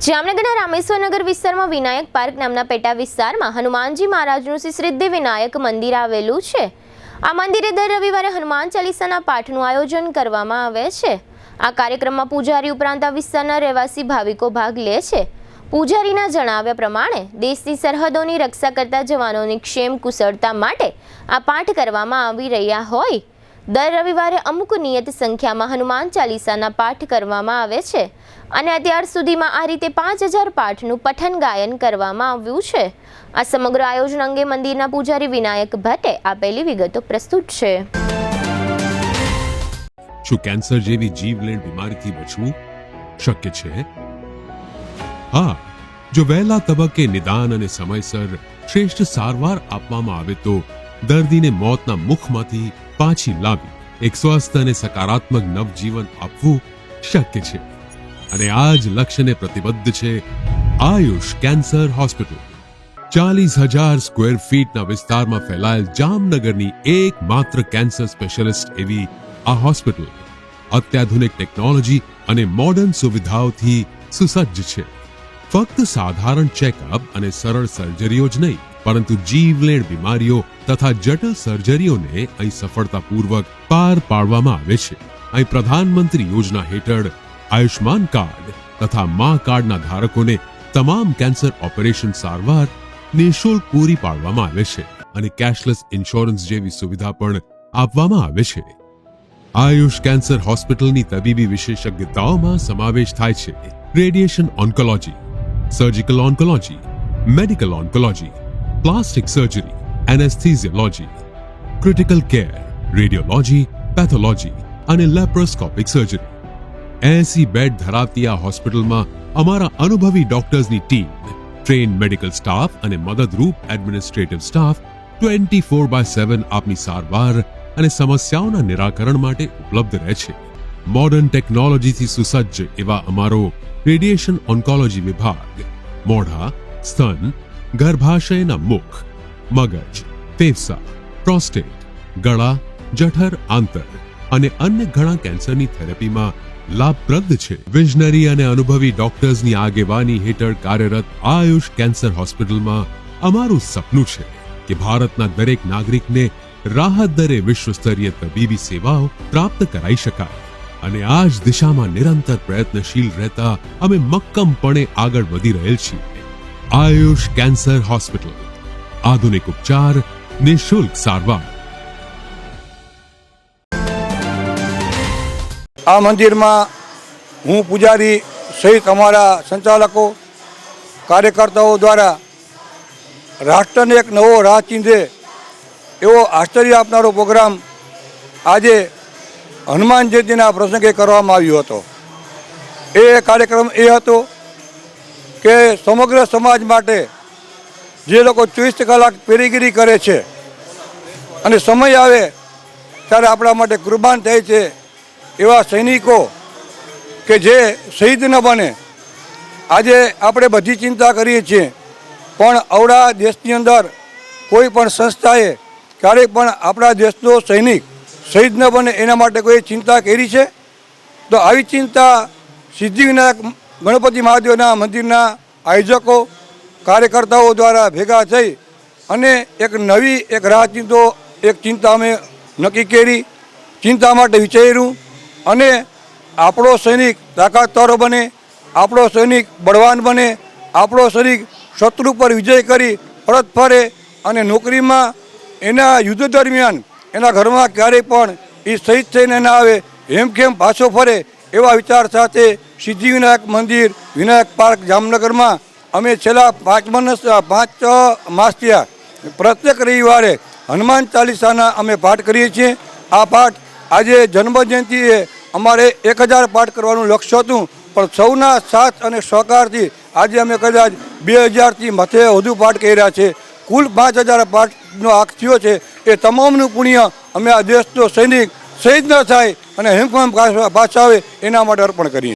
જામનગરના રામેશ્વરનગર વિસ્તારમાં વિનાયક પાર્ક નામના પેટા વિસ્તારમાં હનુમાનજી મહારાજનું શ્રી સિદ્ધિ વિનાયક મંદિર આવેલું છે। આ મંદિરે દર રવિવારે હનુમાન ચાલીસાના પાઠનું આયોજન કરવામાં આવે છે। આ કાર્યક્રમમાં પૂજારી ઉપરાંત આ વિસ્તારના રહેવાસી ભાવિકો ભાગ લે છે। પૂજારીના જણાવ્યા પ્રમાણે દેશની સરહદોની રક્ષા કરતા જવાનોની ક્ષેમ કુશળતા માટે આ પાઠ કરવામાં આવી રહ્યા હોય દર રવિવારે અમુક નિયત સંખ્યામાં હનુમાન ચાલીસાના પાઠ કરવામાં આવે છે અને અત્યાર સુધીમાં આ રીતે 5000 પાઠનું પઠન ગાયન કરવામાં આવ્યું છે। આ સમગ્ર આયોજન અંગે મંદિરના પૂજારી વિનાયક ભટ્ટે આપેલી વિગતો પ્રસ્તુત છે। શું કેન્સર જેવી જીવલેણ બીમારીથી બચવું શક્ય છે? હા, જો વહેલા તબક્કે નિદાન અને સમયસર શ્રેષ્ઠ સારવાર આપવામાં આવે તો દર્દીને મોતના મુખમાંથી પાછી લાવી એક સ્વસ્થ અને સકારાત્મક નવજીવન આપવું શક્ય છે અને આ જ લક્ષ્યને પ્રતિબદ્ધ છે આયુષ કેન્સર હોસ્પિટલ। 40,000 સ્ક્વેર ફીટના વિસ્તારમાં ફેલાયેલ જામનગરની એકમાત્ર કેન્સર સ્પેશિયાલિસ્ટ એવી આ હોસ્પિટલ અત્યાધુનિક ટેકનોલોજી અને મોડર્ન સુવિધાઓથી સુસજ્જ છે। ફક્ત સાધારણ ચેકઅપ અને સરળ સર્જરીઓ જ નહીં પરંતુ જીવલેણ બીમારીઓ તથા જટિલ સર્જરીઓને અહીં સફળતાપૂર્વક પાર પાડવામાં આવે છે। અહીં પ્રધાનમંત્રી યોજના હેઠળ આયુષ્માન કાર્ડ તથા મા કાર્ડના ધારકોને તમામ કેન્સર ઓપરેશન સારવાર નિઃશુલ્ક પૂરી પાડવામાં આવે છે અને કેશલેસ ઇન્સ્યોરન્સ જેવી સુવિધા પણ આપવામાં આવે છે। આયુષ કેન્સર હોસ્પિટલની તબીબી વિશેષજ્ઞતાઓમાં સમાવેશ થાય છે radiation oncology, surgical oncology, medical oncology, plastic surgery, anaesthesiology, critical care, radiology, pathology અને લેપ્રોસ્કોપિક સર્જરી। 80 બેડ ધરાવતી આ હોસ્પિટલમાં અમારા અનુભવી ડોક્ટર્સની ટીમ, ટ્રેન મેડિકલ સ્ટાફ અને મદદરૂપ એડમિનિસ્ટ્રેટિવ સ્ટાફ 24/7 આપની સારવાર અને સમસ્યાઓના નિરાકરણ માટે ઉપલબ્ધ રહે છે। મોડર્ન ટેકનોલોજીથી સુસજ્જ એવા અમારો રેડિયેશન ઓન્કોલોજી વિભાગ મોઢા, સ્તન, ગર્ભાશયના મુખ, મગજ, ફેફસા, પ્રોસ્ટેટ, ગળા, જઠર, આંતર અને અન્ય ઘણા કેન્સરની થેરેપીમાં લાભપ્રદ છે। વિઝનરી અને અનુભવી ડોક્ટર્સની આગેવાની હેઠળ કાર્યરત આયુષ કેન્સર હોસ્પિટલમાં અમારું સપનું છે કે ભારતના દરેક નાગરિકને રાહત દરે વિશ્વસ્તરીય તબીબી સેવાઓ પ્રાપ્ત કરાઈ શકાય અને આ જ દિશામાં નિરંતર પ્રયત્નશીલ રહેતા અમે મક્કમપણે આગળ વધી રહેલ છીએ। આયુષ કેન્સર હોસ્પિટલ, આધુનિક ઉપચાર, નિઃશુલ્ક સારવાર। આ મંદિરમાં હું પૂજારી સહિત અમારા સંચાલકો કાર્યકર્તાઓ દ્વારા રાષ્ટ્રને એક નવો રાહ ચીંધે એવો આશ્ચર્ય આપનારો પ્રોગ્રામ આજે હનુમાન જયંતિના પ્રસંગે કરવામાં આવ્યો હતો। એ કાર્યક્રમ એ હતો કે સમગ્ર સમાજ માટે જે લોકો 24 કલાક પેરીગીરી કરે છે અને સમય આવે ત્યારે આપણા માટે કુરબાન થાય છે એવા સૈનિકો કે જે શહીદ ન બને। આજે આપણે બધી ચિંતા કરીએ છીએ પણ અવળા દેશની અંદર કોઈ પણ સંસ્થાએ ક્યારેય પણ આપણા દેશનો સૈનિક શહીદ ન બને એના માટે કોઈ ચિંતા કરી છે? તો આવી ચિંતા સિદ્ધિવિનાયક ગણપતિ મહાદેવના મંદિરના આયોજકો કાર્યકર્તાઓ દ્વારા ભેગા થઈ અને એક નવી એક રાહ ચિંતો એક ચિંતા અમે નક્કી કરી। ચિંતા માટે વિચાર્યું અને આપણો સૈનિક તાકાતવાળો બને, આપણો સૈનિક બળવાન બને, આપણો સૈનિક શત્રુ પર વિજય કરી પરત ફરે અને નોકરીમાં એના યુદ્ધ દરમિયાન એના ઘરમાં ક્યારેય પણ એ શહીદ થઈને ના આવે, હેમખેમ પાછો ફરે એવા વિચાર સાથે સિદ્ધિવિનાયક મંદિર વિનાયક પાર્ક જામનગરમાં અમે છેલ્લા 5 માસ થયા પ્રત્યેક રવિવારે હનુમાન ચાલીસાના અમે પાઠ કરીએ છીએ। આ પાઠ આજે જન્મજયંતિએ અમારે 1000 પાઠ કરવાનું લક્ષ્ય હતું પણ સૌના સાથ અને સહકારથી આજે અમે કદાચ 2000થી માથે વધુ પાઠ કર્યા છે। કુલ 5000 પાઠનો આંક થયો છે। એ તમામનું પુણ્ય અમે આ દેશનો સૈનિક શહીદ ન થાય અને હેમખેમ પાછા આવે એના માટે અર્પણ કરીએ।